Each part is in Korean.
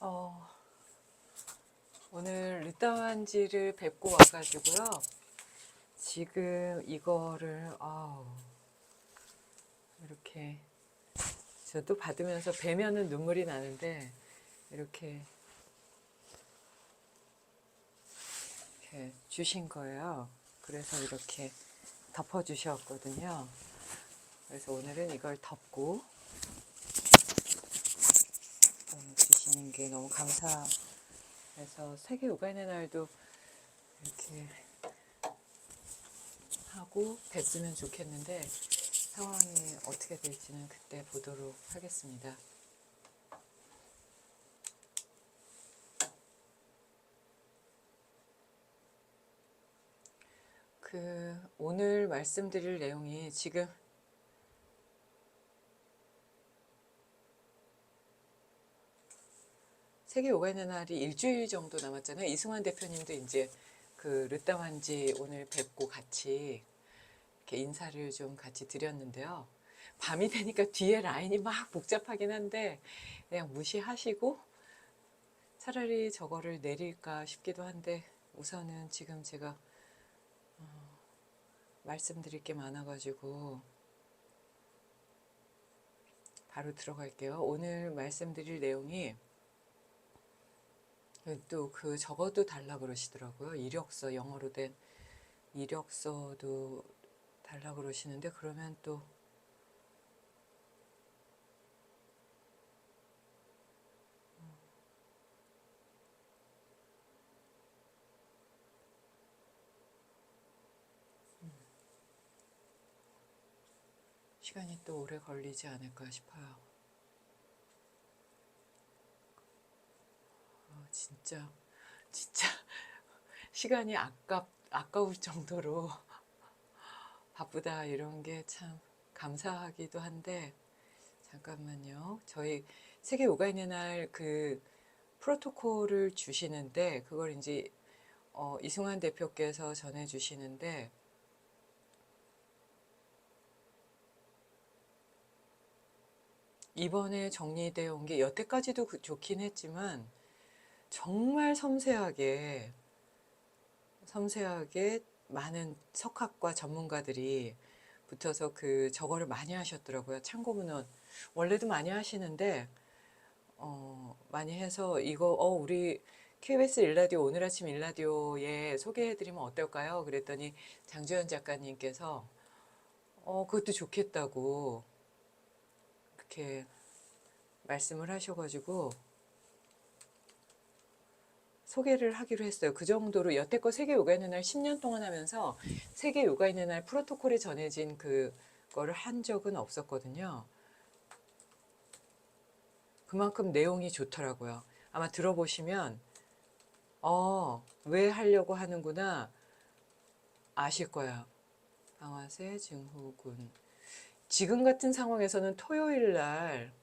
어, 오늘 르따완지를 뵙고 와가지고요. 지금 이거를 이렇게 저도 받으면서 뵈면은 눈물이 나는데 이렇게 주신 거예요. 그래서 이렇게 덮어주셨거든요. 그래서 오늘은 이걸 덮고 주시는 게 너무 감사해서 세계 요가인의 날도 이렇게 하고 뵀으면 좋겠는데 상황이 어떻게 될지는 그때 보도록 하겠습니다. 오늘 말씀드릴 내용이 지금 세계 요가인의 날이 일주일 정도 남았잖아요. 이승환 대표님도 이제 르따완지 오늘 뵙고 같이 이렇게 인사를 좀 같이 드렸는데요. 밤이 되니까 뒤에 라인이 막 복잡하긴 한데 그냥 무시하시고 차라리 저거를 내릴까 싶기도 한데 우선은 지금 제가 말씀드릴 게 많아가지고 바로 들어갈게요. 오늘 말씀드릴 내용이 또 저것도 달라 그러시더라고요. 이력서, 영어로 된 이력서도 달라 그러시는데 그러면 또 시간이 또 오래 걸리지 않을까 싶어요. 진짜 시간이 아까울 정도로 바쁘다 이런 게 참 감사하기도 한데 잠깐만요. 저희 세계 요가인의 날 프로토콜을 주시는데 그걸 이제 이승환 대표께서 전해주시는데 이번에 정리되어 온 게 여태까지도 좋긴 했지만 정말 섬세하게 많은 석학과 전문가들이 붙어서 저거를 많이 하셨더라고요. 참고문헌 원래도 많이 하시는데 많이 해서 이거 우리 KBS 일라디오 오늘 아침 일라디오에 소개해드리면 어떨까요? 그랬더니 장주현 작가님께서 그것도 좋겠다고 이렇게 말씀을 하셔가지고 소개를 하기로 했어요. 그 정도로 여태껏 세계 요가인의 날 10년 동안 하면서 세계 요가인의 날 프로토콜이 전해진 그거를 한 적은 없었거든요. 그만큼 내용이 좋더라고요. 아마 들어보시면 왜 하려고 하는구나 아실 거예요. 방아쇠 증후군. 지금 같은 상황에서는 토요일 날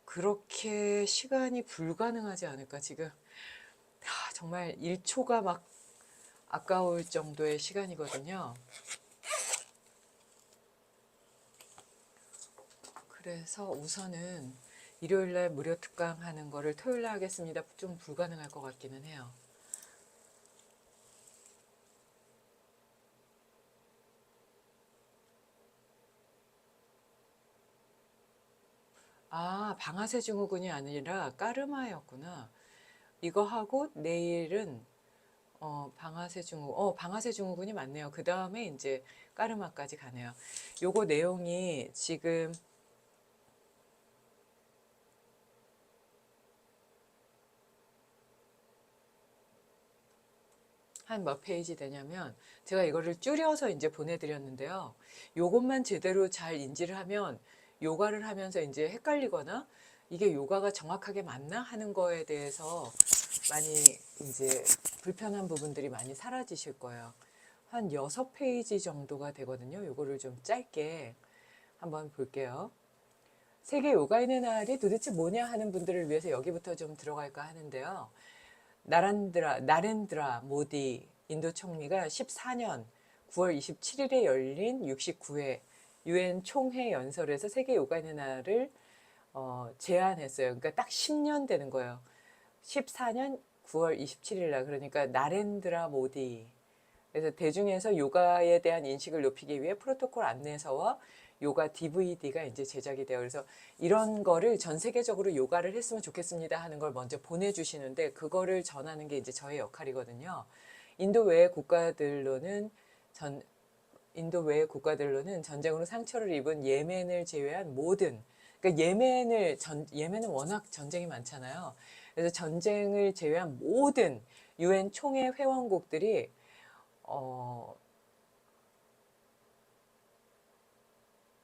그렇게 시간이 불가능하지 않을까. 지금 정말 1초가 막 아까울 정도의 시간이거든요. 그래서 우선은 일요일날 무료 특강 하는 거를 토요일날 하겠습니다. 좀 불가능할 것 같기는 해요. 방아쇠 증후군이 아니라 까르마였구나. 이거 하고 내일은 방아쇠 증후군이 맞네요. 그 다음에 이제 까르마까지 가네요. 요거 내용이 지금 한 몇 페이지 되냐면 제가 이거를 줄여서 이제 보내드렸는데요. 요것만 제대로 잘 인지를 하면 요가를 하면서 이제 헷갈리거나 이게 요가가 정확하게 맞나 하는 거에 대해서 많이 이제 불편한 부분들이 많이 사라지실 거예요. 한 6페이지 정도가 되거든요. 요거를 좀 짧게 한번 볼게요. 세계 요가인의 날이 도대체 뭐냐 하는 분들을 위해서 여기부터 좀 들어갈까 하는데요. 나렌드라 모디 인도 총리가 14년 9월 27일에 열린 69회 유엔 총회 연설에서 세계 요가인의 날을 제안했어요. 그러니까 딱 10년 되는 거예요. 14년 9월 27일 날. 그러니까 나렌드라 모디. 그래서 대중에서 요가에 대한 인식을 높이기 위해 프로토콜 안내서와 요가 DVD가 이제 제작이 돼요. 그래서 이런 거를 전 세계적으로 요가를 했으면 좋겠습니다 하는 걸 먼저 보내주시는데 그거를 전하는 게 이제 저의 역할이거든요. 인도 외의 국가들로는 전 인도 외의 국가들로는 전쟁으로 상처를 입은 예멘을 제외한 모든, 그러니까 예멘은 워낙 전쟁이 많잖아요. 그래서 전쟁을 제외한 모든 유엔 총회 회원국들이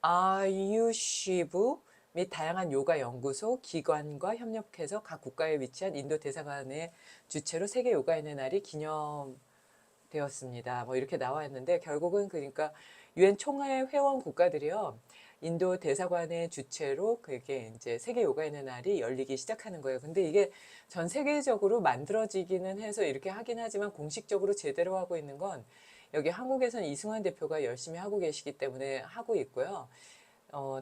아유시부 및 다양한 요가 연구소, 기관과 협력해서 각 국가에 위치한 인도 대사관의 주최로 세계 요가인의 날이 기념되었습니다. 뭐 이렇게 나와 있는데 결국은 그러니까 유엔 총회 회원 국가들이요. 인도 대사관의 주최로 그게 이제 세계 요가인의 날이 열리기 시작하는 거예요. 근데 이게 전 세계적으로 만들어지기는 해서 이렇게 하긴 하지만 공식적으로 제대로 하고 있는 건 여기 한국에서는 이승환 대표가 열심히 하고 계시기 때문에 하고 있고요.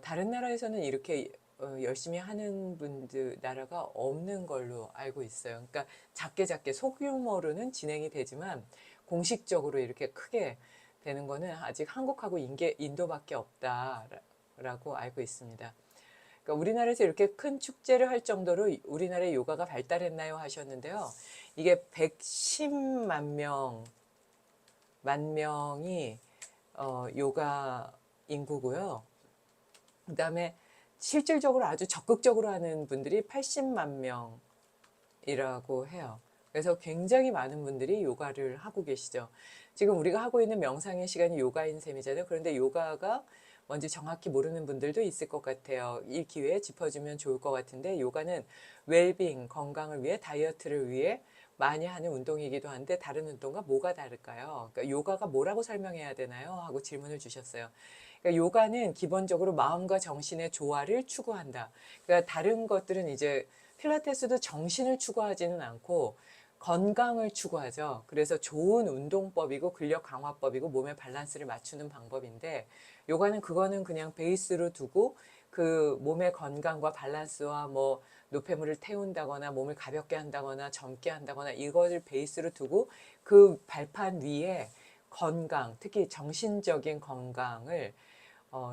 다른 나라에서는 이렇게 열심히 하는 나라가 없는 걸로 알고 있어요. 그러니까 작게 작게 소규모로는 진행이 되지만 공식적으로 이렇게 크게 되는 거는 아직 한국하고 인도밖에 없다라고 알고 있습니다. 그러니까 우리나라에서 이렇게 큰 축제를 할 정도로 우리나라의 요가가 발달했나요 하셨는데요. 이게 110만 명이 요가 인구고요. 그 다음에 실질적으로 아주 적극적으로 하는 분들이 80만 명이라고 해요. 그래서 굉장히 많은 분들이 요가를 하고 계시죠. 지금 우리가 하고 있는 명상의 시간이 요가인 셈이잖아요. 그런데 요가가 뭔지 정확히 모르는 분들도 있을 것 같아요. 이 기회에 짚어주면 좋을 것 같은데 요가는 웰빙, 건강을 위해 다이어트를 위해 많이 하는 운동이기도 한데 다른 운동과 뭐가 다를까요? 그러니까 요가가 뭐라고 설명해야 되나요? 하고 질문을 주셨어요. 그러니까 요가는 기본적으로 마음과 정신의 조화를 추구한다. 그러니까 다른 것들은 이제 필라테스도 정신을 추구하지는 않고 건강을 추구하죠. 그래서 좋은 운동법이고 근력 강화법이고 몸의 밸런스를 맞추는 방법인데 요가는 그거는 그냥 베이스로 두고 그 몸의 건강과 밸런스와 뭐 노폐물을 태운다거나 몸을 가볍게 한다거나 젊게 한다거나 이것을 베이스로 두고 그 발판 위에 건강, 특히 정신적인 건강을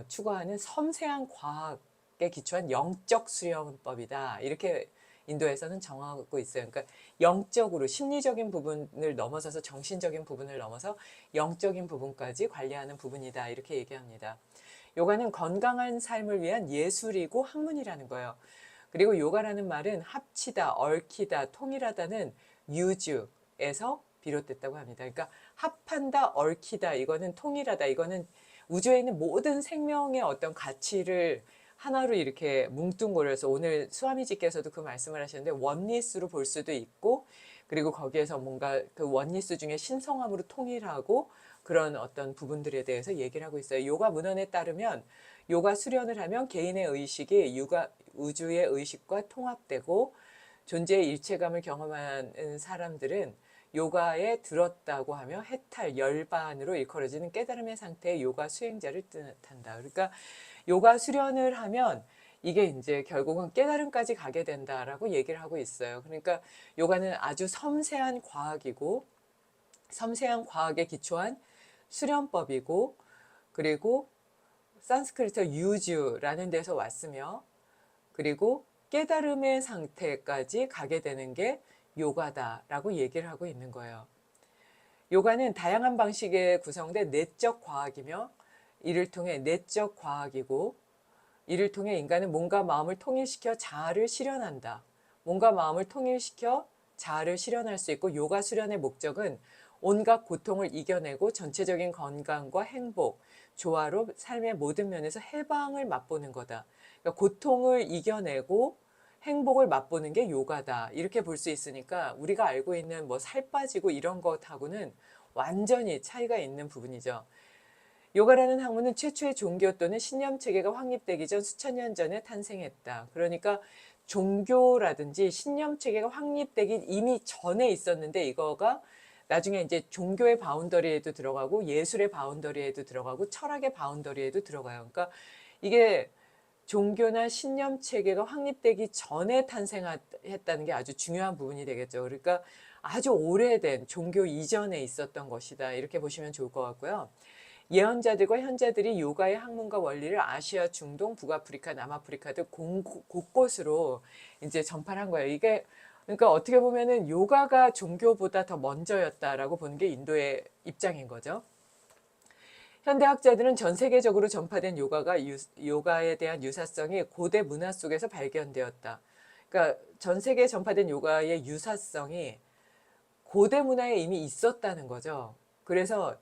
추구하는 섬세한 과학에 기초한 영적 수련법이다. 이렇게 인도에서는 정하고 있어요. 그러니까 영적으로 심리적인 부분을 넘어서서 정신적인 부분을 넘어서 영적인 부분까지 관리하는 부분이다. 이렇게 얘기합니다. 요가는 건강한 삶을 위한 예술이고 학문이라는 거예요. 그리고 요가라는 말은 합치다, 얽히다, 통일하다는 유주에서 비롯됐다고 합니다. 그러니까 합한다, 얽히다, 이거는 통일하다, 이거는 우주에 있는 모든 생명의 어떤 가치를 하나로 이렇게 뭉뚱그려서 오늘 수아미지께서도 그 말씀을 하셨는데 원리스로 볼 수도 있고 그리고 거기에서 뭔가 그 원리스 중에 신성함으로 통일하고 그런 어떤 부분들에 대해서 얘기를 하고 있어요. 요가 문헌에 따르면 요가 수련을 하면 개인의 의식이 우주의 의식과 통합되고 존재의 일체감을 경험하는 사람들은 요가에 들었다고 하며 해탈, 열반으로 일컬어지는 깨달음의 상태의 요가 수행자를 뜻한다. 그러니까 요가 수련을 하면 이게 이제 결국은 깨달음까지 가게 된다라고 얘기를 하고 있어요. 그러니까 요가는 아주 섬세한 과학이고 섬세한 과학에 기초한 수련법이고 그리고 산스크리트 유주라는 데서 왔으며 그리고 깨달음의 상태까지 가게 되는 게 요가다라고 얘기를 하고 있는 거예요. 요가는 다양한 방식의 구성된 내적 과학이며 이를 통해 내적 과학이고 이를 통해 인간은 몸과 마음을 통일시켜 자아를 실현한다. 몸과 마음을 통일시켜 자아를 실현할 수 있고 요가 수련의 목적은 온갖 고통을 이겨내고 전체적인 건강과 행복, 조화로 삶의 모든 면에서 해방을 맛보는 거다. 그러니까 고통을 이겨내고 행복을 맛보는 게 요가다. 이렇게 볼 수 있으니까 우리가 알고 있는 뭐 살 빠지고 이런 것하고는 완전히 차이가 있는 부분이죠. 요가라는 학문은 최초의 종교 또는 신념 체계가 확립되기 전 수천 년 전에 탄생했다. 그러니까 종교라든지 신념 체계가 확립되기 이미 전에 있었는데 이거가 나중에 이제 종교의 바운더리에도 들어가고 예술의 바운더리에도 들어가고 철학의 바운더리에도 들어가요. 그러니까 이게 종교나 신념 체계가 확립되기 전에 탄생했다는 게 아주 중요한 부분이 되겠죠. 그러니까 아주 오래된 종교 이전에 있었던 것이다. 이렇게 보시면 좋을 것 같고요. 예언자들과 현자들이 요가의 학문과 원리를 아시아, 중동, 북아프리카, 남아프리카 등 곳곳으로 이제 전파를 한 거예요. 이게 그러니까 어떻게 보면은 요가가 종교보다 더 먼저였다라고 보는 게 인도의 입장인 거죠. 현대학자들은 전 세계적으로 전파된 요가에 대한 유사성이 고대 문화 속에서 발견되었다. 그러니까 전 세계에 전파된 요가의 유사성이 고대 문화에 이미 있었다는 거죠. 그래서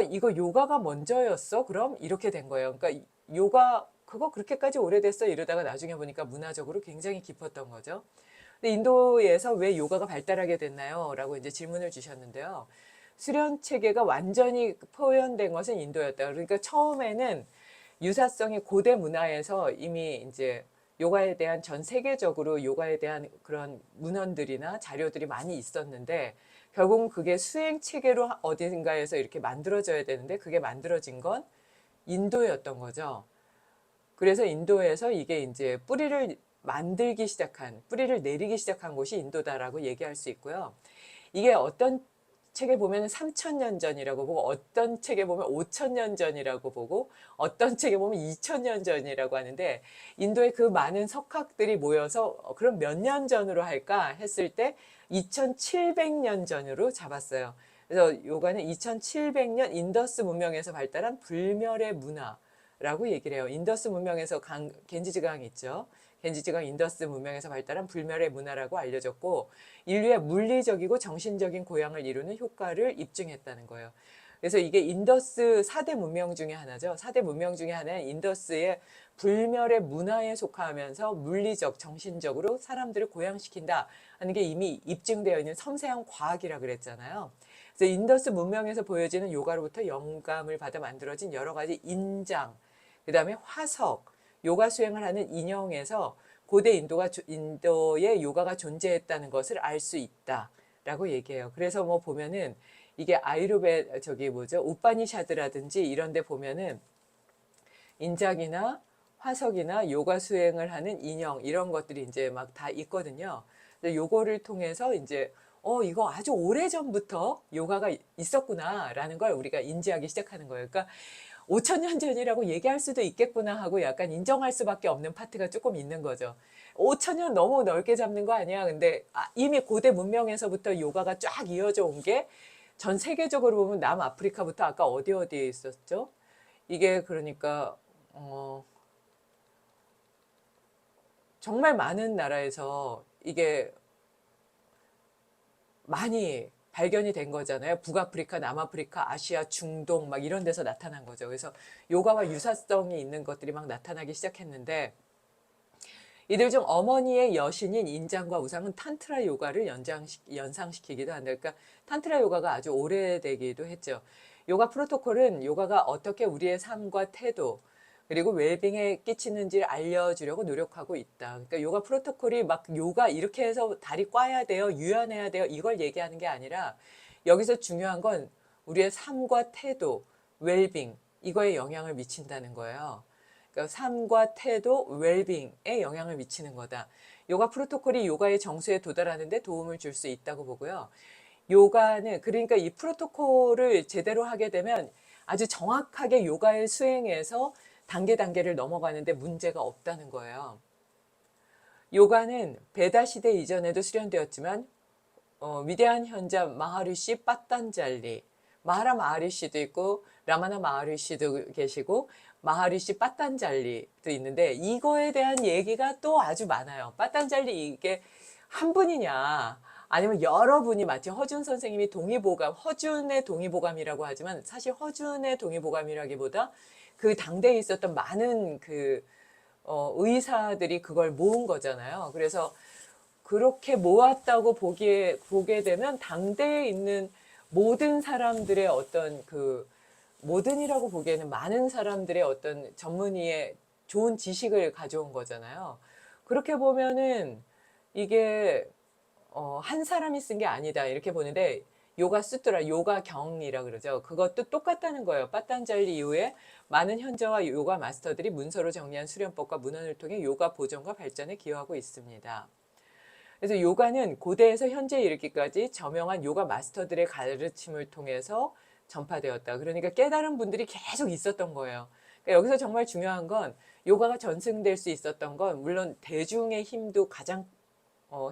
이거 요가가 먼저였어? 그럼 이렇게 된 거예요. 그러니까 요가 그거 그렇게까지 오래됐어? 이러다가 나중에 보니까 문화적으로 굉장히 깊었던 거죠. 근데 인도에서 왜 요가가 발달하게 됐나요? 라고 이제 질문을 주셨는데요. 수련 체계가 완전히 표현된 것은 인도였다. 그러니까 처음에는 유사성이 고대 문화에서 이미 이제 요가에 대한 전 세계적으로 요가에 대한 그런 문헌들이나 자료들이 많이 있었는데 결국은 그게 수행 체계로 어딘가에서 이렇게 만들어져야 되는데 그게 만들어진 건 인도였던 거죠. 그래서 인도에서 이게 이제 뿌리를 내리기 시작한 곳이 인도다라고 얘기할 수 있고요. 이게 어떤 책에 보면 3,000년 전이라고 보고 어떤 책에 보면 5,000년 전이라고 보고 어떤 책에 보면 2,000년 전이라고 하는데 인도의 그 많은 석학들이 모여서 그럼 몇 년 전으로 할까 했을 때 2,700년 전으로 잡았어요. 그래서 요가는 2,700년 인더스 문명에서 발달한 불멸의 문화라고 얘기를 해요. 인더스 문명에서 겐지즈강 있죠. 겐지즈강 인더스 문명에서 발달한 불멸의 문화라고 알려졌고 인류의 물리적이고 정신적인 고양을 이루는 효과를 입증했다는 거예요. 그래서 이게 인더스 4대 문명 중에 하나죠. 4대 문명 중에 하나는 인더스의 불멸의 문화에 속하면서 물리적, 정신적으로 사람들을 고양시킨다 하는 게 이미 입증되어 있는 섬세한 과학이라 그랬잖아요. 그래서 인더스 문명에서 보여지는 요가로부터 영감을 받아 만들어진 여러 가지 인장, 그 다음에 화석, 요가 수행을 하는 인형에서 고대 인도에 요가가 존재했다는 것을 알 수 있다라고 얘기해요. 그래서 뭐 보면은 이게 우파니샤드라든지 이런 데 보면은 인장이나 화석이나 요가 수행을 하는 인형 이런 것들이 이제 막 다 있거든요. 요거를 통해서 이제 이거 아주 오래전부터 요가가 있었구나라는 걸 우리가 인지하기 시작하는 거예요. 그러니까 5,000년 전이라고 얘기할 수도 있겠구나 하고 약간 인정할 수밖에 없는 파트가 조금 있는 거죠. 5,000년 너무 넓게 잡는 거 아니야? 근데 이미 고대 문명에서부터 요가가 쫙 이어져 온 게 전 세계적으로 보면 남아프리카부터 아까 어디에 있었죠? 이게 그러니까 정말 많은 나라에서 이게 많이 발견이 된 거잖아요. 북아프리카, 남아프리카, 아시아, 중동 막 이런 데서 나타난 거죠. 그래서 요가와 유사성이 있는 것들이 막 나타나기 시작했는데 이들 중 어머니의 여신인 인장과 우상은 탄트라 요가를 연상시키기도 한다. 그러니까 탄트라 요가가 아주 오래되기도 했죠. 요가 프로토콜은 요가가 어떻게 우리의 삶과 태도 그리고 웰빙에 끼치는지를 알려주려고 노력하고 있다. 그러니까 요가 프로토콜이 막 요가 이렇게 해서 다리 꽈야 돼요, 유연해야 돼요 이걸 얘기하는 게 아니라 여기서 중요한 건 우리의 삶과 태도, 웰빙 이거에 영향을 미친다는 거예요. 그러니까 삶과 태도, 웰빙에 영향을 미치는 거다. 요가 프로토콜이 요가의 정수에 도달하는 데 도움을 줄 수 있다고 보고요. 요가는 그러니까 이 프로토콜을 제대로 하게 되면 아주 정확하게 요가의 수행에서 단계를 넘어가는데 문제가 없다는 거예요. 요가는 베다 시대 이전에도 수련되었지만 위대한 현자 마하리시 빠딴잘리, 마하라 마하리시도 있고 라마나 마하리시도 계시고 마하리시 빠딴잘리도 있는데 이거에 대한 얘기가 또 아주 많아요. 빠딴잘리 이게 한 분이냐 아니면 여러분이 마치 허준 선생님이 허준의 동의보감이라고 하지만 사실 허준의 동의보감이라기보다 그 당대에 있었던 많은 의사들이 그걸 모은 거잖아요. 그래서 그렇게 모았다고 보게 되면 당대에 있는 모든 사람들의 어떤 모든이라고 보기에는 많은 사람들의 어떤 전문의의 좋은 지식을 가져온 거잖아요. 그렇게 보면은 이게 한 사람이 쓴 게 아니다 이렇게 보는데 요가 수트라, 요가 경이라 그러죠. 그것도 똑같다는 거예요. 빠딴잘리 이후에 많은 현지화 요가 마스터들이 문서로 정리한 수련법과 문헌을 통해 요가 보존과 발전에 기여하고 있습니다. 그래서 요가는 고대에서 현재에 이르기까지 저명한 요가 마스터들의 가르침을 통해서 전파되었다. 그러니까 깨달은 분들이 계속 있었던 거예요. 그러니까 여기서 정말 중요한 건 요가가 전승될 수 있었던 건 물론 대중의 힘도 가장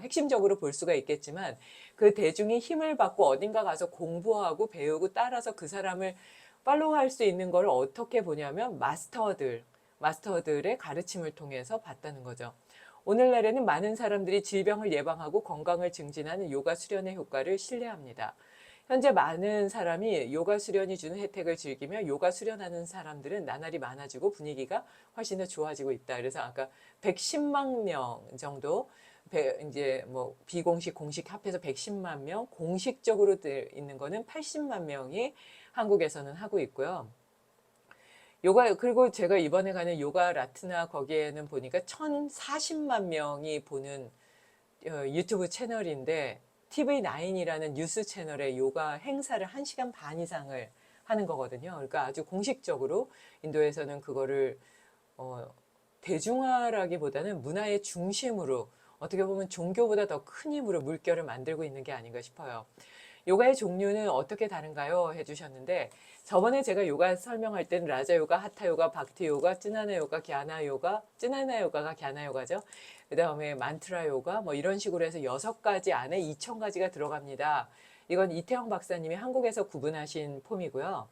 핵심적으로 볼 수가 있겠지만 그 대중이 힘을 받고 어딘가 가서 공부하고 배우고 따라서 그 사람을 팔로우할 수 있는 걸 어떻게 보냐면 마스터들의 가르침을 통해서 봤다는 거죠. 오늘날에는 많은 사람들이 질병을 예방하고 건강을 증진하는 요가 수련의 효과를 신뢰합니다. 현재 많은 사람이 요가 수련이 주는 혜택을 즐기며 요가 수련하는 사람들은 나날이 많아지고 분위기가 훨씬 더 좋아지고 있다. 그래서 아까 110만 명 정도 이제 뭐 비공식 공식 합해서 110만 명, 공식적으로 있는 거는 80만 명이 한국에서는 하고 있고요. 요가, 그리고 제가 이번에 가는 요가 라트나 거기에는 보니까 1040만 명이 보는 유튜브 채널인데 TV9이라는 뉴스 채널의 요가 행사를 1시간 반 이상을 하는 거거든요. 그러니까 아주 공식적으로 인도에서는 그거를 대중화라기보다는 문화의 중심으로 어떻게 보면 종교보다 더 큰 힘으로 물결을 만들고 있는 게 아닌가 싶어요. 요가의 종류는 어떻게 다른가요? 해주셨는데 저번에 제가 요가 설명할 때는 라자 요가, 하타 요가, 박티 요가, 쯔나나 요가, 갸나 요가, 쯔나나 요가가 갸나 요가죠. 그 다음에 만트라 요가 뭐 이런 식으로 해서 6가지 안에 2000가지가 들어갑니다. 이건 이태영 박사님이 한국에서 구분하신 폼이고요.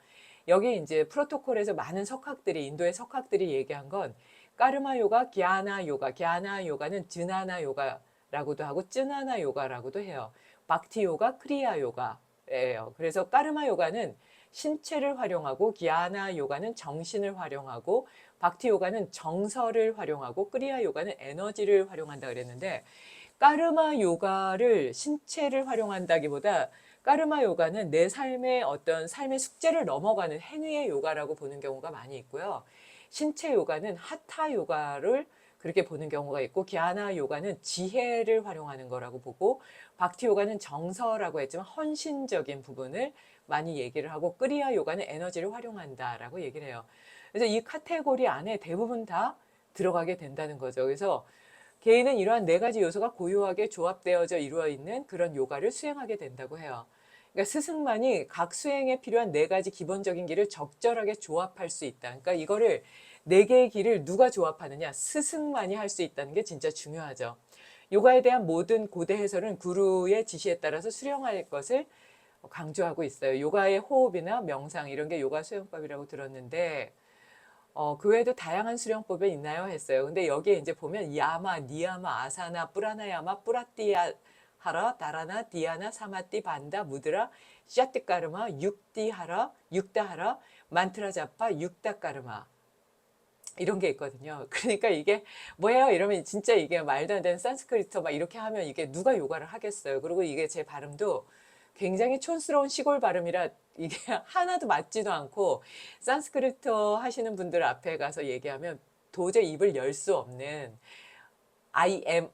여기 이제 프로토콜에서 많은 석학들이 인도의 석학들이 얘기한 건 까르마 요가, 갸나 요가, 갸나 요가는 즈나나 요가라고도 하고 쯔나나 요가라고도 해요. 박티 요가, 크리아 요가예요. 그래서 까르마 요가는 신체를 활용하고 기아나 요가는 정신을 활용하고 박티 요가는 정서를 활용하고 크리아 요가는 에너지를 활용한다 그랬는데 까르마 요가를 신체를 활용한다기보다 까르마 요가는 내 삶의 어떤 삶의 숙제를 넘어가는 행위의 요가라고 보는 경우가 많이 있고요. 신체 요가는 하타 요가를 그렇게 보는 경우가 있고 기아나 요가는 지혜를 활용하는 거라고 보고 박티 요가는 정서라고 했지만 헌신적인 부분을 많이 얘기를 하고 크리아 요가는 에너지를 활용한다라고 얘기를 해요. 그래서 이 카테고리 안에 대부분 다 들어가게 된다는 거죠. 그래서 개인은 이러한 4가지 요소가 고유하게 조합되어져 이루어 있는 그런 요가를 수행하게 된다고 해요. 그러니까 스승만이 각 수행에 필요한 4가지 기본적인 길을 적절하게 조합할 수 있다. 그러니까 이거를 4개의 길을 누가 조합하느냐? 스승만이 할 수 있다는 게 진짜 중요하죠. 요가에 대한 모든 고대 해설은 구루의 지시에 따라서 수령할 것을 강조하고 있어요. 요가의 호흡이나 명상 이런 게 요가 수행법이라고 들었는데 그 외에도 다양한 수련법이 있나요? 했어요. 근데 여기에 이제 보면 야마, 니야마, 아사나, 뿌라나야마, 뿌라띠야 하라, 다라나, 디아나, 사마띠, 반다, 무드라, 샤띠까르마, 육디하라, 육다하라, 만트라 자파, 육다까르마 이런 게 있거든요. 그러니까 이게 뭐예요? 이러면 진짜 이게 말도 안 되는 산스크리트 막 이렇게 하면 이게 누가 요가를 하겠어요. 그리고 이게 제 발음도 굉장히 촌스러운 시골 발음이라 이게 하나도 맞지도 않고 산스크리트 하시는 분들 앞에 가서 얘기하면 도저히 입을 열 수 없는 I am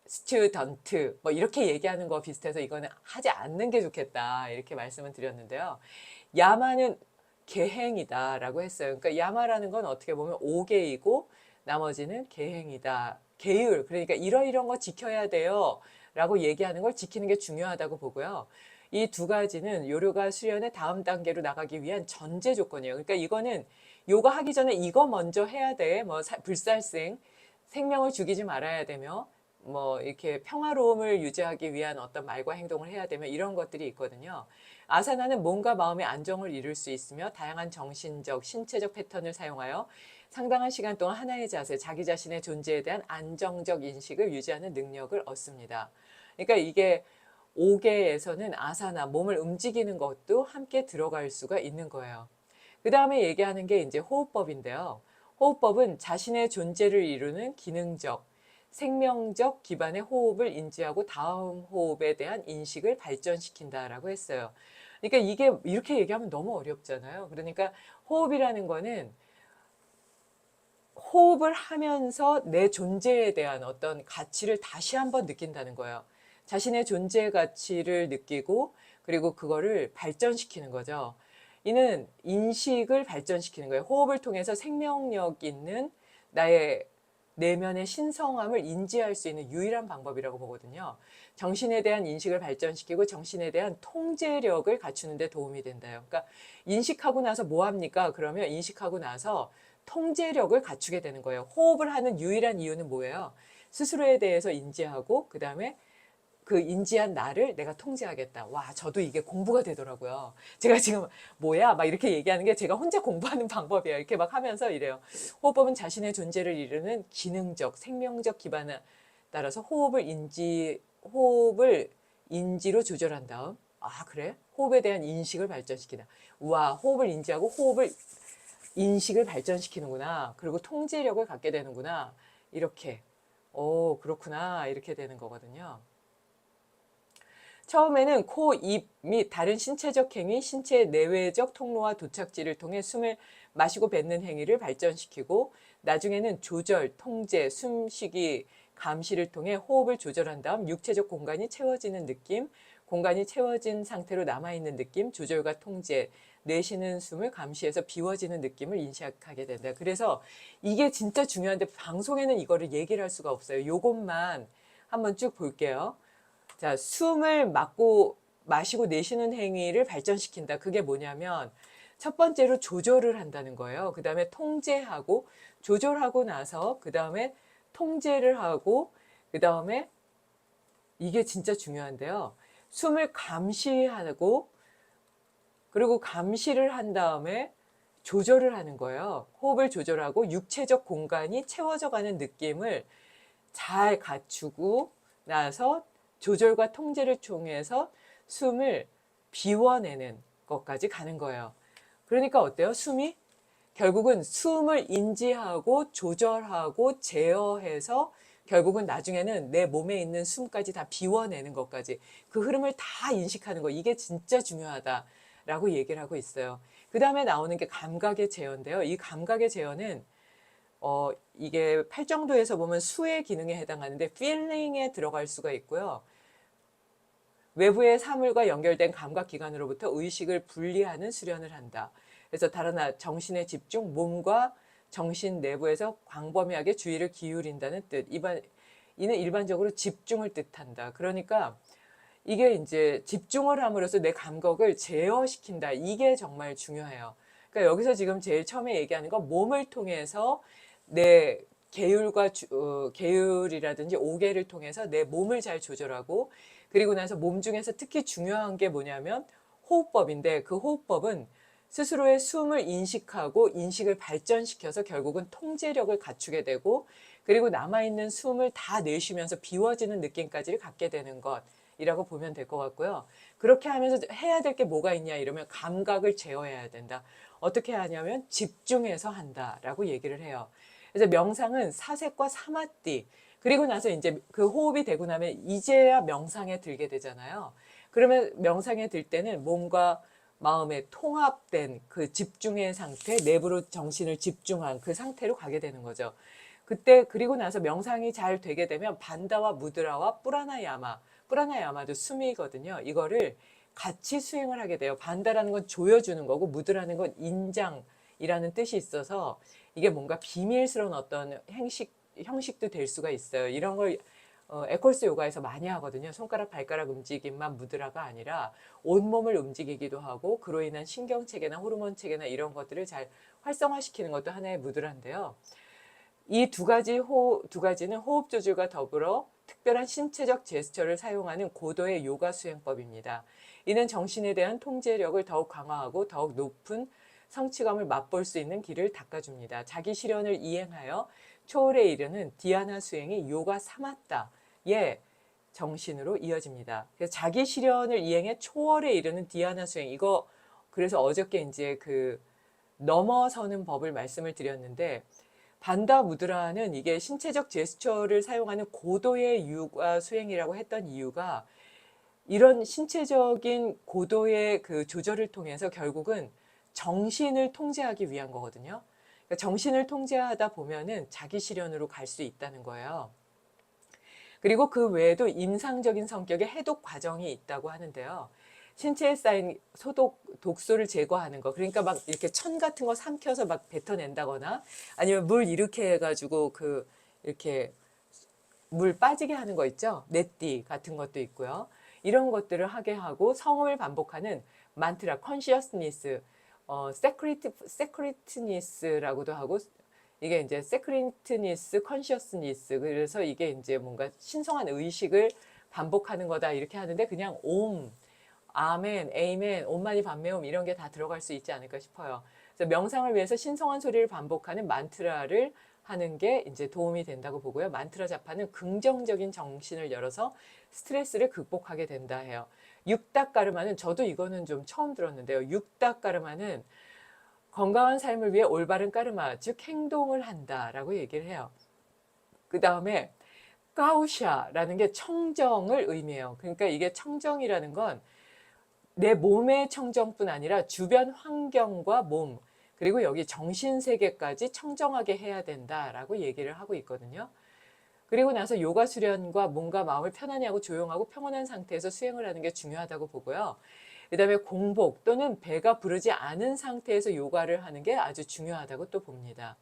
student 뭐 이렇게 얘기하는 거 비슷해서 이거는 하지 않는 게 좋겠다 이렇게 말씀을 드렸는데요. 야마는 계행이다라고 했어요. 그러니까 야마라는 건 어떻게 보면 5개이고 나머지는 계행이다. 계율 그러니까 이런 거 지켜야 돼요 라고 얘기하는 걸 지키는 게 중요하다고 보고요. 이 2가지는 요요가 수련의 다음 단계로 나가기 위한 전제 조건이에요. 그러니까 이거는 요가 하기 전에 이거 먼저 해야 돼. 뭐 불살생 생명을 죽이지 말아야 되며 뭐 이렇게 평화로움을 유지하기 위한 어떤 말과 행동을 해야 되며 이런 것들이 있거든요. 아사나는 몸과 마음의 안정을 이룰 수 있으며 다양한 정신적, 신체적 패턴을 사용하여 상당한 시간 동안 하나의 자세, 자기 자신의 존재에 대한 안정적 인식을 유지하는 능력을 얻습니다. 그러니까 이게 5개에서는 아사나, 몸을 움직이는 것도 함께 들어갈 수가 있는 거예요. 그 다음에 얘기하는 게 이제 호흡법인데요. 호흡법은 자신의 존재를 이루는 기능적, 생명적 기반의 호흡을 인지하고 다음 호흡에 대한 인식을 발전시킨다라고 했어요. 그러니까 이게 이렇게 얘기하면 너무 어렵잖아요. 그러니까 호흡이라는 거는 호흡을 하면서 내 존재에 대한 어떤 가치를 다시 한번 느낀다는 거예요. 자신의 존재 가치를 느끼고 그리고 그거를 발전시키는 거죠. 이는 인식을 발전시키는 거예요. 호흡을 통해서 생명력 있는 나의 내면의 신성함을 인지할 수 있는 유일한 방법이라고 보거든요. 정신에 대한 인식을 발전시키고 정신에 대한 통제력을 갖추는 데 도움이 된다요. 그러니까 인식하고 나서 뭐 합니까? 그러면 인식하고 나서 통제력을 갖추게 되는 거예요. 호흡을 하는 유일한 이유는 뭐예요? 스스로에 대해서 인지하고 그다음에 그 인지한 나를 내가 통제하겠다. 와, 저도 이게 공부가 되더라고요. 제가 지금 뭐야? 막 이렇게 얘기하는 게 제가 혼자 공부하는 방법이에요. 이렇게 막 하면서 이래요. 호흡법은 자신의 존재를 이루는 기능적, 생명적 기반에 따라서 호흡을 인지로 조절한 다음, 아, 그래? 호흡에 대한 인식을 발전시키다. 우와, 호흡을 인지하고 호흡을 인식을 발전시키는구나. 그리고 통제력을 갖게 되는구나. 이렇게. 오, 그렇구나. 이렇게 되는 거거든요. 처음에는 코, 입 및 다른 신체적 행위, 신체 내외적 통로와 도착지를 통해 숨을 마시고 뱉는 행위를 발전시키고 나중에는 조절, 통제, 숨쉬기, 감시를 통해 호흡을 조절한 다음 육체적 공간이 채워지는 느낌, 공간이 채워진 상태로 남아있는 느낌, 조절과 통제, 내쉬는 숨을 감시해서 비워지는 느낌을 인식하게 된다. 그래서 이게 진짜 중요한데 방송에는 이거를 얘기를 할 수가 없어요. 요것만 한번 쭉 볼게요. 자, 숨을 마시고 내쉬는 행위를 발전시킨다. 그게 뭐냐면 첫 번째로 조절을 한다는 거예요. 그 다음에 통제하고 조절하고 나서 그 다음에 통제를 하고 그 다음에 이게 진짜 중요한데요. 숨을 감시하고 그리고 감시를 한 다음에 조절을 하는 거예요. 호흡을 조절하고 육체적 공간이 채워져 가는 느낌을 잘 갖추고 나서 조절과 통제를 통해서 숨을 비워내는 것까지 가는 거예요. 그러니까 어때요? 결국은 숨을 인지하고 조절하고 제어해서 결국은 나중에는 내 몸에 있는 숨까지 다 비워내는 것까지 그 흐름을 다 인식하는 거. 이게 진짜 중요하다라고 얘기를 하고 있어요. 그 다음에 나오는 게 감각의 제어인데요. 이 감각의 제어는 이게 팔정도에서 보면 수의 기능에 해당하는데 feeling에 들어갈 수가 있고요. 외부의 사물과 연결된 감각기관으로부터 의식을 분리하는 수련을 한다. 그래서 다른 정신의 집중, 몸과 정신 내부에서 광범위하게 주의를 기울인다는 뜻. 이는 일반적으로 집중을 뜻한다. 그러니까 이게 이제 집중을 함으로써 내 감각을 제어시킨다. 이게 정말 중요해요. 그러니까 여기서 지금 제일 처음에 얘기하는 건 몸을 통해서 내 계율이라든지 오개를 통해서 내 몸을 잘 조절하고 그리고 나서 몸 중에서 특히 중요한 게 뭐냐면 호흡법인데 그 호흡법은 스스로의 숨을 인식하고 인식을 발전시켜서 결국은 통제력을 갖추게 되고 그리고 남아있는 숨을 다 내쉬면서 비워지는 느낌까지를 갖게 되는 것이라고 보면 될 것 같고요. 그렇게 하면서 해야 될 게 뭐가 있냐 이러면 감각을 제어해야 된다. 어떻게 하냐면 집중해서 한다라고 얘기를 해요. 그래서 명상은 사색과 사마띠 그리고 나서 이제 그 호흡이 되고 나면 이제야 명상에 들게 되잖아요. 그러면 명상에 들 때는 몸과 마음의 통합된 그 집중의 상태, 내부로 정신을 집중한 그 상태로 가게 되는 거죠. 그때 그리고 나서 명상이 잘 되게 되면 반다와 무드라와 뿌라나야마도 숨이거든요. 이거를 같이 수행을 하게 돼요. 반다라는 건 조여주는 거고 무드라는 건 인장이라는 뜻이 있어서 이게 뭔가 비밀스러운 어떤 형식도 될 수가 있어요. 이런 걸 에콜스 요가에서 많이 하거든요. 손가락, 발가락 움직임만 무드라가 아니라 온몸을 움직이기도 하고 그로 인한 신경체계나 호르몬 체계나 이런 것들을 잘 활성화시키는 것도 하나의 무드라인데요. 이 두 가지는 호흡 조절과 더불어 특별한 신체적 제스처를 사용하는 고도의 요가 수행법입니다. 이는 정신에 대한 통제력을 더욱 강화하고 더욱 높은 성취감을 맛볼 수 있는 길을 닦아줍니다. 자기 실현을 이행하여 초월에 이르는 디아나 수행이 요가 사마타의 정신으로 이어집니다. 그래서 자기 실현을 이행해 초월에 이르는 디아나 수행 이거 그래서 어저께 이제 그 넘어서는 법을 말씀을 드렸는데 반다 무드라는 이게 신체적 제스처를 사용하는 고도의 요가 수행이라고 했던 이유가 이런 신체적인 고도의 그 조절을 통해서 결국은 정신을 통제하기 위한 거거든요. 그러니까 정신을 통제하다 보면은 자기 실현으로 갈 수 있다는 거예요. 그리고 그 외에도 임상적인 성격의 해독 과정이 있다고 하는데요. 신체에 쌓인 소독 독소를 제거하는 거. 그러니까 막 이렇게 천 같은 거 삼켜서 막 뱉어낸다거나 아니면 물 이렇게 해가지고 그 이렇게 물 빠지게 하는 거 있죠. 넷띠 같은 것도 있고요. 이런 것들을 하게 하고 성음을 반복하는 만트라, 컨시어스니스, 세크리트니스라고도 하고 이게 이제 세크리트니스, 컨시어스니스 그래서 이게 이제 뭔가 신성한 의식을 반복하는 거다 이렇게 하는데 그냥 옴, 아멘, 에이멘, 옴마니 밤메옴 이런 게 다 들어갈 수 있지 않을까 싶어요. 그래서 명상을 위해서 신성한 소리를 반복하는 만트라를 하는 게 이제 도움이 된다고 보고요. 만트라 자파는 긍정적인 정신을 열어서 스트레스를 극복하게 된다 해요. 육닥가르마는 저도 이거는 좀 처음 들었는데요. 육닥가르마는 건강한 삶을 위해 올바른 까르마, 즉 행동을 한다라고 얘기를 해요. 그 다음에 까우샤라는 게 청정을 의미해요. 그러니까 이게 청정이라는 건 내 몸의 청정뿐 아니라 주변 환경과 몸, 그리고 여기 정신세계까지 청정하게 해야 된다라고 얘기를 하고 있거든요. 그리고 나서 요가 수련과 몸과 마음을 편안히 하고 조용하고 평온한 상태에서 수행을 하는 게 중요하다고 보고요. 그 다음에 공복 또는 배가 부르지 않은 상태에서 요가를 하는 게 아주 중요하다고 또 봅니다.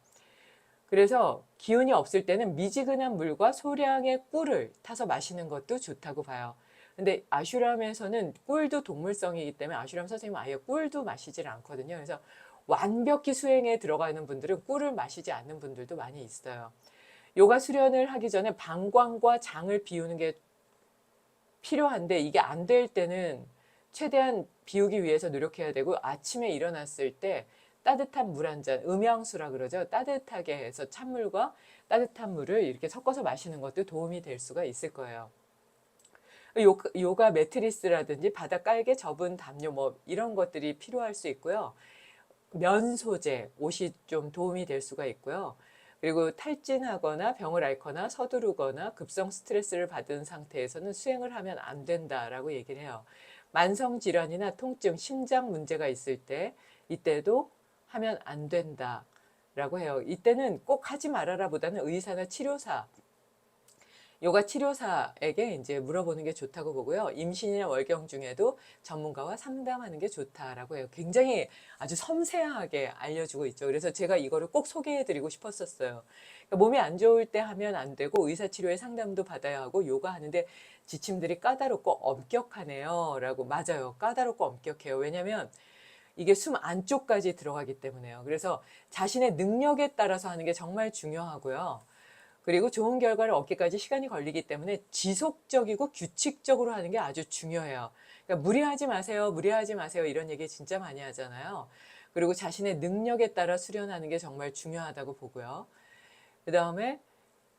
그래서 기운이 없을 때는 미지근한 물과 소량의 꿀을 타서 마시는 것도 좋다고 봐요. 근데 아슈람에서는 꿀도 동물성이기 때문에 아슈람 선생님은 아예 꿀도 마시질 않거든요. 그래서 완벽히 수행에 들어가는 분들은 꿀을 마시지 않는 분들도 많이 있어요. 요가 수련을 하기 전에 방광과 장을 비우는 게 필요한데 이게 안 될 때는 최대한 비우기 위해서 노력해야 되고 아침에 일어났을 때 따뜻한 물 한 잔, 음양수라 그러죠. 따뜻하게 해서 찬물과 따뜻한 물을 이렇게 섞어서 마시는 것도 도움이 될 수가 있을 거예요. 요가 매트리스라든지 바닥 깔개, 접은 담요 뭐 이런 것들이 필요할 수 있고요. 면 소재, 옷이 좀 도움이 될 수가 있고요. 그리고 탈진하거나 병을 앓거나 서두르거나 급성 스트레스를 받은 상태에서는 수행을 하면 안 된다라고 얘기를 해요. 만성 질환이나 통증, 심장 문제가 있을 때 이때도 하면 안 된다라고 해요. 이때는 꼭 하지 말아라 보다는 의사나 치료사, 요가 치료사에게 이제 물어보는 게 좋다고 보고요. 임신이나 월경 중에도 전문가와 상담하는 게 좋다라고 해요. 굉장히 아주 섬세하게 알려주고 있죠. 그래서 제가 이거를 꼭 소개해드리고 싶었었어요. 그러니까 몸이 안 좋을 때 하면 안 되고 의사치료의 상담도 받아야 하고 요가 하는데 지침들이 까다롭고 엄격하네요. 라고 맞아요. 까다롭고 엄격해요. 왜냐하면 이게 숨 안쪽까지 들어가기 때문에요. 그래서 자신의 능력에 따라서 하는 게 정말 중요하고요. 그리고 좋은 결과를 얻기까지 시간이 걸리기 때문에 지속적이고 규칙적으로 하는 게 아주 중요해요. 그러니까 무리하지 마세요, 무리하지 마세요 이런 얘기 진짜 많이 하잖아요. 그리고 자신의 능력에 따라 수련하는 게 정말 중요하다고 보고요. 그 다음에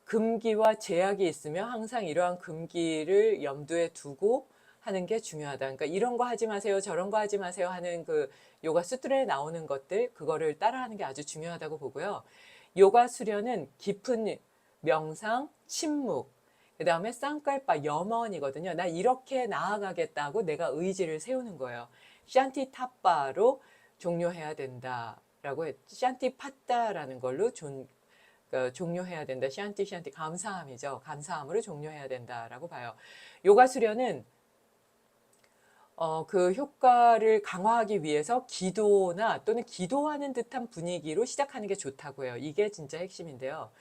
금기와 제약이 있으면 항상 이러한 금기를 염두에 두고 하는 게 중요하다. 그러니까 이런 거 하지 마세요, 저런 거 하지 마세요 하는 그 요가 수트라에 나오는 것들 그거를 따라하는 게 아주 중요하다고 보고요. 요가 수련은 깊은 명상, 침묵, 그 다음에 쌍깔바, 염원이거든요. 나 이렇게 나아가겠다고 내가 의지를 세우는 거예요. 샨티 탑바로 종료해야 된다라고 샨티 팟다라는 걸로 종료해야 된다. 샨티 감사함이죠. 감사함으로 종료해야 된다라고 봐요. 요가 수련은 그 효과를 강화하기 위해서 기도나 또는 기도하는 듯한 분위기로 시작하는 게 좋다고 해요. 이게 진짜 핵심인데요.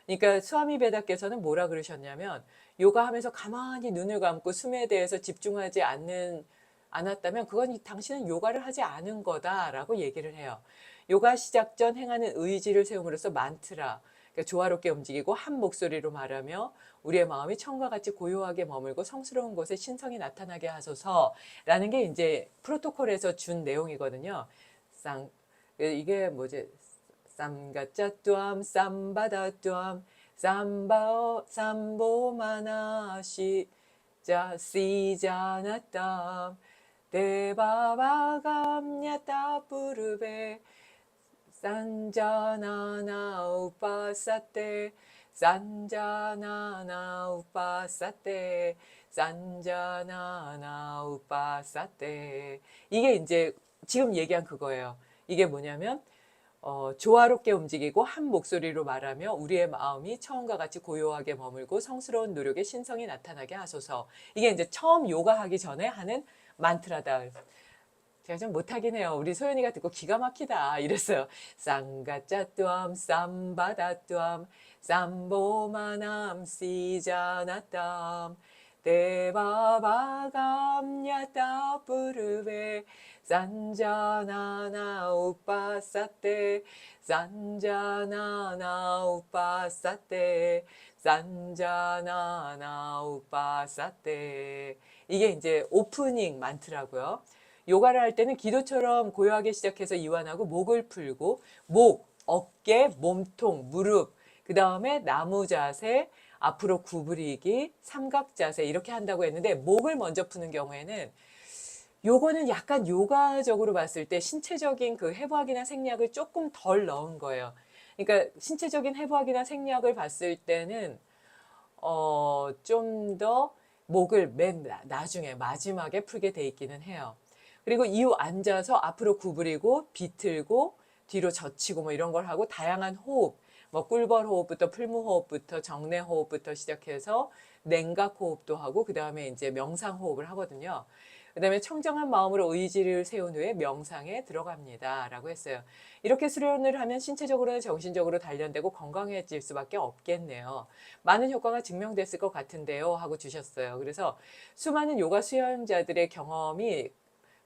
그러니까 스와미 베다께서는 뭐라 그러셨냐면 요가하면서 가만히 눈을 감고 숨에 대해서 집중하지 않았다면 그건 당신은 요가를 하지 않은 거다라고 얘기를 해요. 요가 시작 전 행하는 의지를 세움으로써 만트라, 그러니까 조화롭게 움직이고 한 목소리로 말하며 우리의 마음이 처음과 같이 고요하게 머물고 성스러운 곳에 신성이 나타나게 하소서라는 게 이제 프로토콜에서 준 내용이거든요. 이게 뭐지? 쌈가짜뚜암 쌈바다뚜암 삼보마나시 자 시자나땀 데바바감냐따 부르베 산자나나 우파사테 산자나나 우파사테 산자나나 우파사테 이게 이제 지금 얘기한 그거예요. 이게 뭐냐면 조화롭게 움직이고 한 목소리로 말하며 우리의 마음이 처음과 같이 고요하게 머물고 성스러운 노력의 신성이 나타나게 하소서. 이게 이제 처음 요가하기 전에 하는 만트라다. 제가 좀 못하긴 해요. 우리 소연이가 듣고 기가 막히다 이랬어요. 쌍가짜뚜암 쌈바다뚜암 쌈보마남 시자나땀 데바바감야따 뿌르베 산자나나 우빠사떼 산자나나 우빠사떼 산자나나 우빠사떼. 이게 이제 오프닝 만트라고요. 요가를 할 때는 기도처럼 고요하게 시작해서 이완하고 목을 풀고 목, 어깨, 몸통, 무릎, 그 다음에 나무 자세, 앞으로 구부리기, 삼각 자세 이렇게 한다고 했는데 목을 먼저 푸는 경우에는 요거는 약간 요가적으로 봤을 때 신체적인 그 해부학이나 생략을 조금 덜 넣은 거예요. 그러니까 신체적인 해부학이나 생략을 봤을 때는 좀 더 목을 맨 나중에 마지막에 풀게 돼 있기는 해요. 그리고 이후 앉아서 앞으로 구부리고 비틀고 뒤로 젖히고 뭐 이런 걸 하고 다양한 호흡, 뭐 꿀벌 호흡부터 풀무 호흡부터 정내 호흡부터 시작해서 냉각 호흡도 하고 그 다음에 이제 명상 호흡을 하거든요. 그 다음에 청정한 마음으로 의지를 세운 후에 명상에 들어갑니다. 라고 했어요. 이렇게 수련을 하면 신체적으로나 정신적으로 단련되고 건강해질 수밖에 없겠네요. 많은 효과가 증명됐을 것 같은데요. 하고 주셨어요. 그래서 수많은 요가 수련자들의 경험이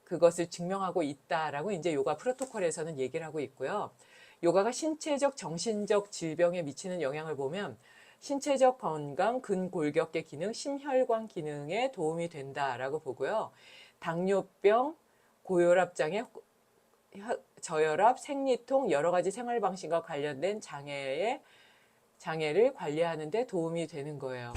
그것을 증명하고 있다라고 이제 요가 프로토콜에서는 얘기를 하고 있고요. 요가가 신체적, 정신적 질병에 미치는 영향을 보면 신체적 건강, 근골격계 기능, 심혈관 기능에 도움이 된다라고 보고요. 당뇨병, 고혈압 장애, 저혈압, 생리통, 여러 가지 생활 방식과 관련된 장애를 관리하는 데 도움이 되는 거예요.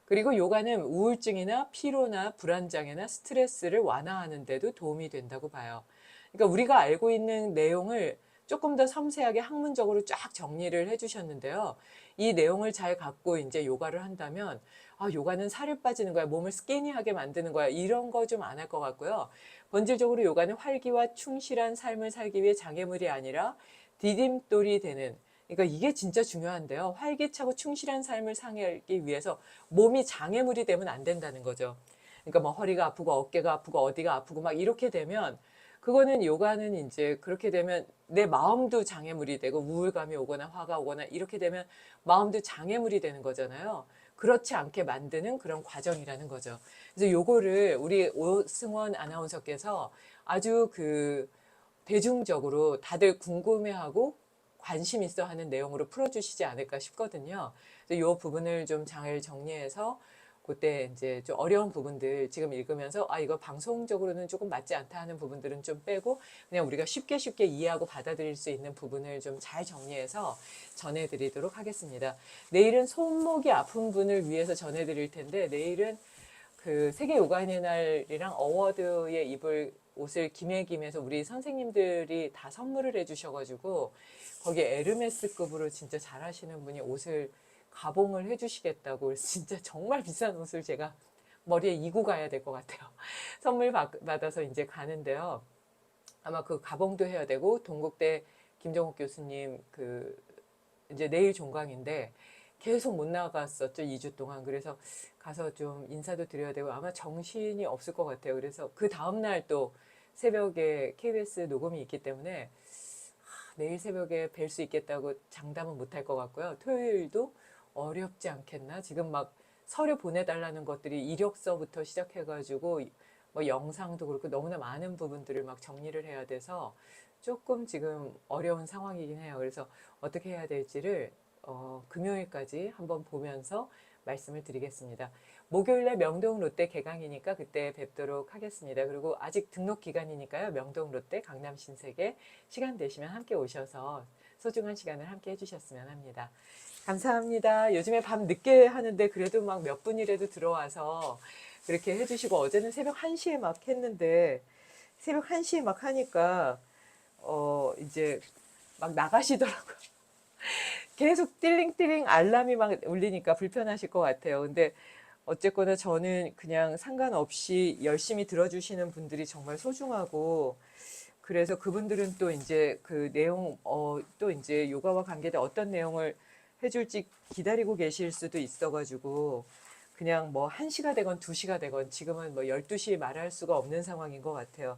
그리고 요가는 우울증이나 피로나 불안장애나 스트레스를 완화하는 데도 도움이 된다고 봐요. 그러니까 우리가 알고 있는 내용을 조금 더 섬세하게 학문적으로 쫙 정리를 해주셨는데요. 이 내용을 잘 갖고 이제 요가를 한다면 요가는 살을 빠지는 거야, 몸을 스키니하게 만드는 거야 이런 거 좀 안 할 것 같고요. 본질적으로 요가는 활기와 충실한 삶을 살기 위해 장애물이 아니라 디딤돌이 되는, 그러니까 이게 진짜 중요한데요. 활기차고 충실한 삶을 살기 위해서 몸이 장애물이 되면 안 된다는 거죠. 그러니까 뭐 허리가 아프고 어깨가 아프고 어디가 아프고 막 이렇게 되면 그거는 요가는 이제 그렇게 되면 내 마음도 장애물이 되고 우울감이 오거나 화가 오거나 이렇게 되면 마음도 장애물이 되는 거잖아요. 그렇지 않게 만드는 그런 과정이라는 거죠. 그래서 요거를 우리 오승원 아나운서께서 아주 그 대중적으로 다들 궁금해하고 관심 있어 하는 내용으로 풀어주시지 않을까 싶거든요. 그래서 이 부분을 좀 잘 정리해서 그때 이제 좀 어려운 부분들 지금 읽으면서 이거 방송적으로는 조금 맞지 않다 하는 부분들은 좀 빼고 그냥 우리가 쉽게 이해하고 받아들일 수 있는 부분을 좀 잘 정리해서 전해드리도록 하겠습니다. 내일은 손목이 아픈 분을 위해서 전해드릴 텐데 내일은 그 세계 요가인의 날이랑 어워드에 입을 옷을 김해김에서 우리 선생님들이 다 선물을 해주셔가지고 거기에 에르메스급으로 진짜 잘하시는 분이 옷을 가봉을 해주시겠다고 진짜 정말 비싼 옷을 제가 머리에 이고 가야 될 것 같아요. 선물 받아서 이제 가는데요. 아마 그 가봉도 해야 되고 동국대 김정욱 교수님 그 이제 내일 종강인데 계속 못 나갔었죠. 2주 동안. 그래서 가서 좀 인사도 드려야 되고 아마 정신이 없을 것 같아요. 그래서 그 다음날 또 새벽에 KBS 녹음이 있기 때문에 내일 새벽에 뵐 수 있겠다고 장담은 못할 것 같고요. 토요일도 어렵지 않겠나? 지금 막 서류 보내달라는 것들이 이력서부터 시작해가지고 뭐 영상도 그렇고 너무나 많은 부분들을 막 정리를 해야 돼서 조금 지금 어려운 상황이긴 해요. 그래서 어떻게 해야 될지를 금요일까지 한번 보면서 말씀을 드리겠습니다. 목요일에 명동 롯데 개강이니까 그때 뵙도록 하겠습니다. 그리고 아직 등록 기간이니까요. 명동 롯데 강남 신세계 시간 되시면 함께 오셔서 소중한 시간을 함께 해주셨으면 합니다. 감사합니다. 요즘에 밤 늦게 하는데 그래도 막 몇 분이라도 들어와서 그렇게 해주시고 어제는 새벽 1시에 막 했는데 새벽 1시에 막 하니까 이제 막 나가시더라고요. 계속 띠링띠링 알람이 막 울리니까 불편하실 것 같아요. 근데 어쨌거나 저는 그냥 상관없이 열심히 들어주시는 분들이 정말 소중하고 그래서 그분들은 또 이제 그 내용, 또 이제 요가와 관계된 어떤 내용을 해줄지 기다리고 계실 수도 있어가지고, 그냥 뭐 1시가 되건 2시가 되건 지금은 뭐 12시에 말할 수가 없는 상황인 것 같아요.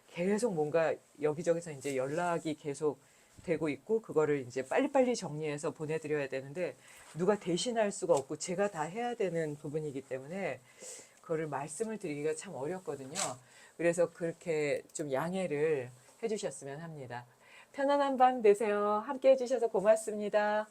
계속 뭔가 여기저기서 이제 연락이 계속 되고 있고, 그거를 이제 빨리빨리 정리해서 보내드려야 되는데, 누가 대신할 수가 없고, 제가 다 해야 되는 부분이기 때문에, 그거를 말씀을 드리기가 참 어렵거든요. 그래서 그렇게 좀 양해를 해주셨으면 합니다. 편안한 밤 되세요. 함께 해주셔서 고맙습니다.